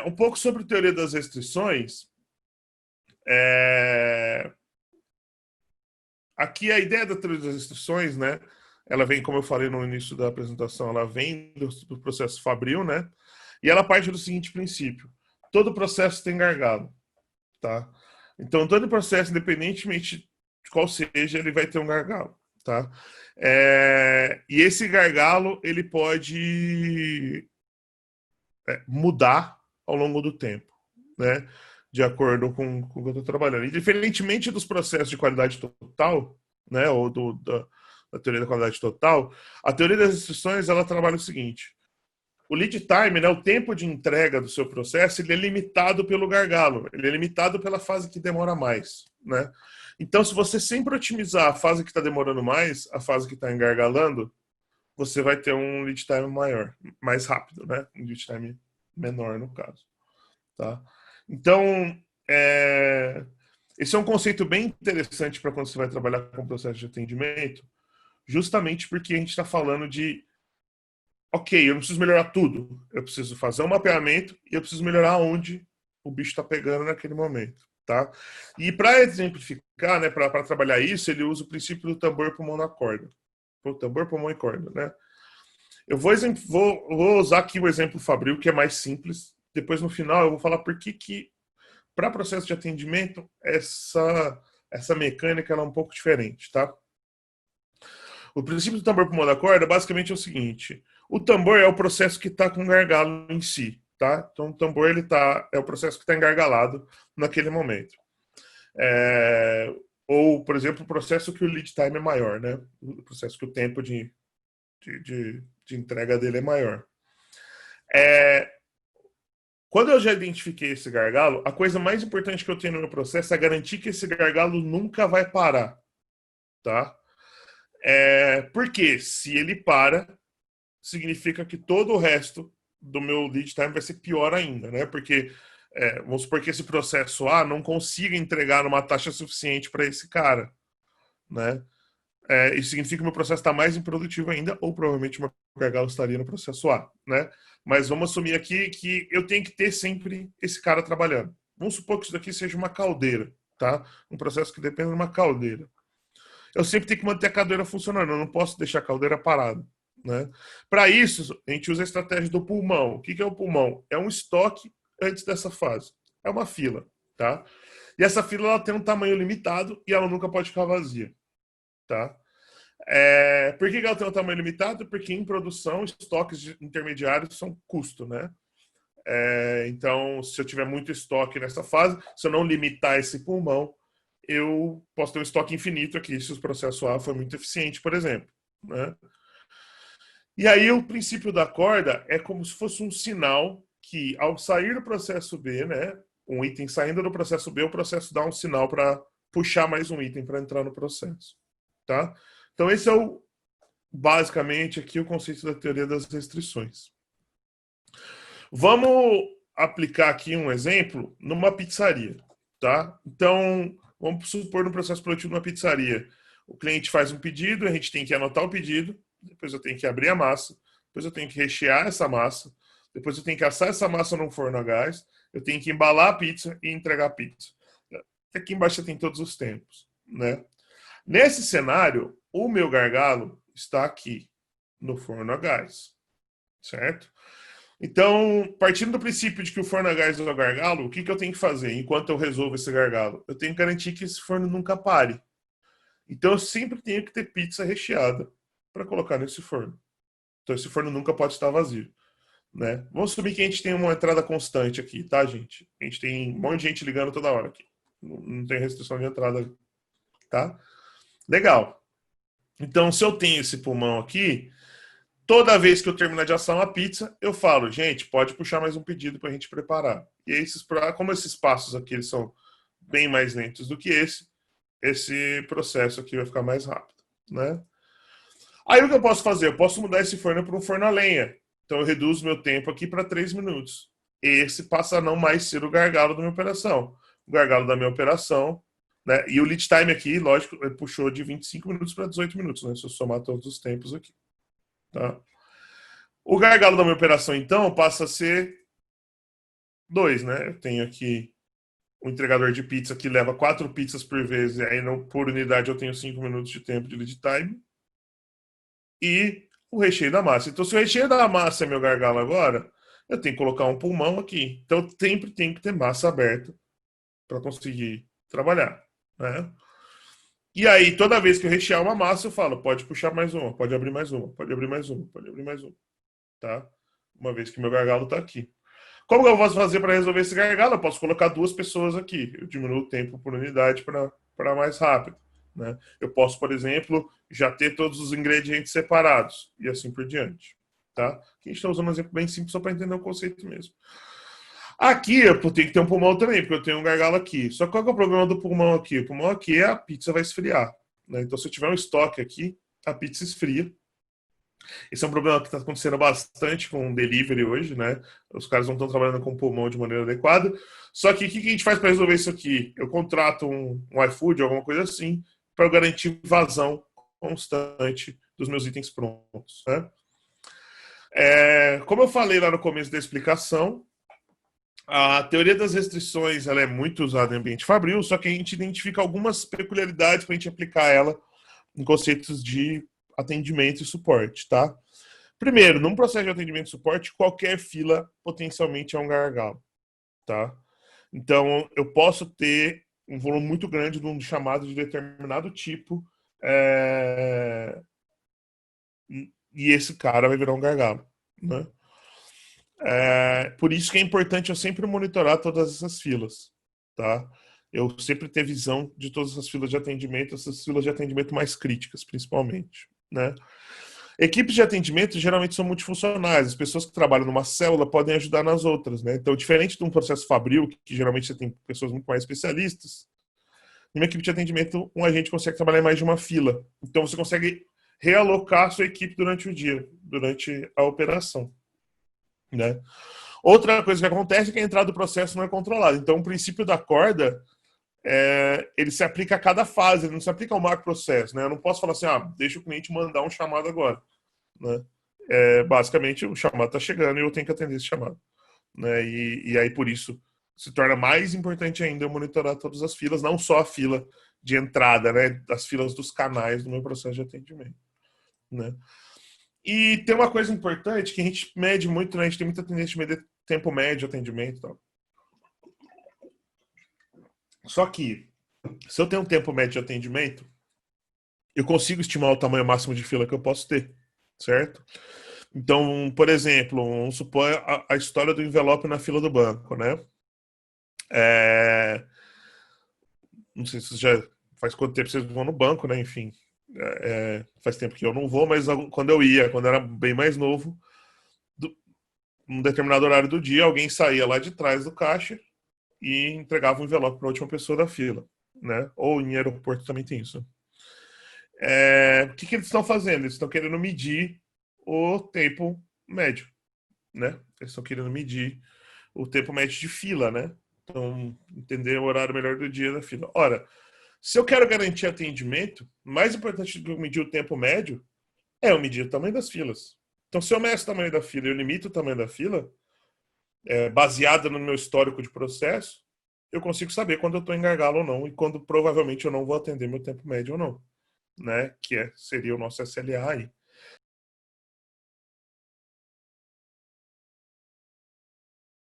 Um pouco sobre teoria das restrições. Aqui a ideia da teoria das restrições, né? Ela vem, como eu falei no início da apresentação, ela vem do processo Fabril, né? E ela parte do seguinte princípio: todo processo tem gargalo, tá? Então, todo processo, independentemente de qual seja, ele vai ter um gargalo, tá? E esse gargalo, ele pode mudar ao longo do tempo, né? De acordo com o que eu estou trabalhando. E diferentemente dos processos de qualidade total, né? Ou da teoria da qualidade total, a teoria das restrições, ela trabalha o seguinte: o lead time, né, o tempo de entrega do seu processo, ele é limitado pelo gargalo, ele é limitado pela fase que demora mais, né? Então, se você sempre otimizar a fase que está demorando mais, a fase que está engargalando, você vai ter um lead time maior, mais rápido, né? Um lead time menor, no caso, tá? Então, esse é um conceito bem interessante para quando você vai trabalhar com processo de atendimento, justamente porque a gente está falando de ok, eu não preciso melhorar tudo. Eu preciso fazer um mapeamento e eu preciso melhorar onde o bicho está pegando naquele momento, tá? E para exemplificar, né, para trabalhar isso, ele usa o princípio do tambor, pulmão na corda. O tambor, pulmão e corda, né? Eu vou usar aqui o exemplo Fabril, que é mais simples. Depois, no final, eu vou falar por que para processo de atendimento, essa mecânica ela é um pouco diferente, tá? O princípio do tambor pulmão da corda basicamente é o seguinte: o tambor é o processo que está com gargalo em si, tá? Então o tambor é o processo que está engargalado naquele momento. Ou, por exemplo, o processo que o lead time é maior, né? O processo que o tempo de entrega dele é maior. Quando eu já identifiquei esse gargalo, a coisa mais importante que eu tenho no meu processo é garantir que esse gargalo nunca vai parar, tá? Porque se ele para, significa que todo o resto do meu lead time vai ser pior ainda, né? Porque vamos supor que esse processo A não consiga entregar uma taxa suficiente para esse cara, né? Isso significa que o meu processo está mais improdutivo ainda, ou provavelmente o meu gargalo estaria no processo A, né? Mas vamos assumir aqui que eu tenho que ter sempre esse cara trabalhando. Vamos supor que isso daqui seja uma caldeira, tá? Um processo que depende de uma caldeira. Eu sempre tenho que manter a caldeira funcionando, eu não posso deixar a caldeira parada, né? Para isso, a gente usa a estratégia do pulmão. O que é o pulmão? É um estoque antes dessa fase. É uma fila, tá? E essa fila ela tem um tamanho limitado e ela nunca pode ficar vazia, tá? Por que ela tem um tamanho limitado? Porque em produção, estoques intermediários são custo, né? Então, se eu tiver muito estoque nessa fase, se eu não limitar esse pulmão, eu posso ter um estoque infinito aqui, se o processo A for muito eficiente, por exemplo, né? E aí o princípio da corda é como se fosse um sinal que, ao sair do processo B, né, um item saindo do processo B, o processo dá um sinal para puxar mais um item para entrar no processo, tá? Então esse é basicamente aqui o conceito da teoria das restrições. Vamos aplicar aqui um exemplo numa pizzaria, tá? Então, vamos supor no processo produtivo de uma pizzaria. O cliente faz um pedido, a gente tem que anotar o pedido, depois eu tenho que abrir a massa, depois eu tenho que rechear essa massa, depois eu tenho que assar essa massa num forno a gás, eu tenho que embalar a pizza e entregar a pizza. Aqui embaixo você tem todos os tempos, né? Nesse cenário, o meu gargalo está aqui, no forno a gás, certo? Então, partindo do princípio de que o forno a gás é o gargalo, o que eu tenho que fazer enquanto eu resolvo esse gargalo? Eu tenho que garantir que esse forno nunca pare. Então, eu sempre tenho que ter pizza recheada para colocar nesse forno. Então, esse forno nunca pode estar vazio, né? Vamos assumir que a gente tem uma entrada constante aqui, tá, gente? A gente tem um monte de gente ligando toda hora aqui. Não tem restrição de entrada, tá? Legal. Então, se eu tenho esse pulmão aqui, toda vez que eu terminar de assar uma pizza, eu falo, gente, pode puxar mais um pedido para a gente preparar. E aí, como esses passos aqui eles são bem mais lentos do que esse processo aqui vai ficar mais rápido, né? Aí o que eu posso fazer? Eu posso mudar esse forno para um forno a lenha. Então eu reduzo meu tempo aqui para 3 minutos. Esse passa a não mais ser o gargalo da minha operação. O gargalo da minha operação, né? E o lead time aqui, lógico, ele puxou de 25 minutos para 18 minutos, né? Se eu somar todos os tempos aqui, tá? O gargalo da minha operação, então, passa a ser 2, né? Eu tenho aqui o entregador de pizza que leva 4 pizzas por vez, e aí por unidade eu tenho 5 minutos de tempo de lead time. E o recheio da massa. Então, se o recheio da massa é meu gargalo agora, eu tenho que colocar um pulmão aqui. Então, eu sempre tenho que ter massa aberta para conseguir trabalhar, né? E aí, toda vez que eu rechear uma massa, eu falo, pode puxar mais uma, pode abrir mais uma, pode abrir mais uma, pode abrir mais uma, tá? Uma vez que meu gargalo está aqui. Como que eu posso fazer para resolver esse gargalo? Eu posso colocar 2 pessoas aqui. Eu diminuo o tempo por unidade para mais rápido, né? Eu posso, por exemplo, já ter todos os ingredientes separados e assim por diante, tá? Aqui a gente está usando um exemplo bem simples só para entender o conceito mesmo. Aqui eu tenho que ter um pulmão também, porque eu tenho um gargalo aqui. Só que qual que é o problema do pulmão aqui? O pulmão aqui é a pizza vai esfriar, né? Então, se eu tiver um estoque aqui, a pizza esfria. Esse é um problema que está acontecendo bastante com o delivery hoje, né? Os caras não estão trabalhando com o pulmão de maneira adequada. Só que o que a gente faz para resolver isso aqui? Eu contrato um iFood, alguma coisa assim, para garantir vazão constante dos meus itens prontos, né? Como eu falei lá no começo da explicação, a teoria das restrições ela é muito usada em ambiente fabril, só que a gente identifica algumas peculiaridades para a gente aplicar ela em conceitos de atendimento e suporte, tá? Primeiro, num processo de atendimento e suporte, qualquer fila potencialmente é um gargalo, tá? Então, eu posso ter um volume muito grande de um chamado de determinado tipo e esse cara vai virar um gargalo, né? Por isso que é importante eu sempre monitorar todas essas filas, tá? Eu sempre ter visão de todas essas filas de atendimento, essas filas de atendimento mais críticas, principalmente, né? Equipes de atendimento geralmente são multifuncionais. As pessoas que trabalham numa célula podem ajudar nas outras, né? Então, diferente de um processo fabril, que geralmente você tem pessoas muito mais especialistas, numa equipe de atendimento, um agente consegue trabalhar em mais de uma fila. Então, você consegue realocar a sua equipe durante o dia, durante a operação, né? Outra coisa que acontece é que a entrada do processo não é controlada. Então, o princípio da corda, ele se aplica a cada fase, ele não se aplica ao macro processo, né? Eu não posso falar assim, deixa o cliente mandar um chamado agora, né? Basicamente, o chamado está chegando e eu tenho que atender esse chamado, né? E aí, por isso, se torna mais importante ainda eu monitorar todas as filas, não só a fila de entrada, né? As filas dos canais do meu processo de atendimento, né? E tem uma coisa importante que a gente mede muito, né? A gente tem muita tendência de medir tempo médio de atendimento e tal. Só que, se eu tenho um tempo médio de atendimento, eu consigo estimar o tamanho máximo de fila que eu posso ter, certo? Então, por exemplo, vamos supor a história do envelope na fila do banco, né? Não sei se já faz quanto tempo vocês vão no banco, né? Enfim, faz tempo que eu não vou, mas quando eu ia, quando eu era bem mais novo, num determinado horário do dia, alguém saía lá de trás do caixa e entregava um envelope para a última pessoa da fila, né? Ou em aeroporto também tem isso. O que eles estão fazendo? Eles estão querendo medir o tempo médio, né? Eles estão querendo medir o tempo médio de fila, né? Então, entender o horário melhor do dia da fila. Ora, se eu quero garantir atendimento, mais importante do que medir o tempo médio é eu medir o tamanho das filas. Então, se eu meço o tamanho da fila e eu limito o tamanho da fila, baseada no meu histórico de processo, eu consigo saber quando eu estou em gargalo ou não e quando provavelmente eu não vou atender meu tempo médio ou não, né? Que seria o nosso SLA aí.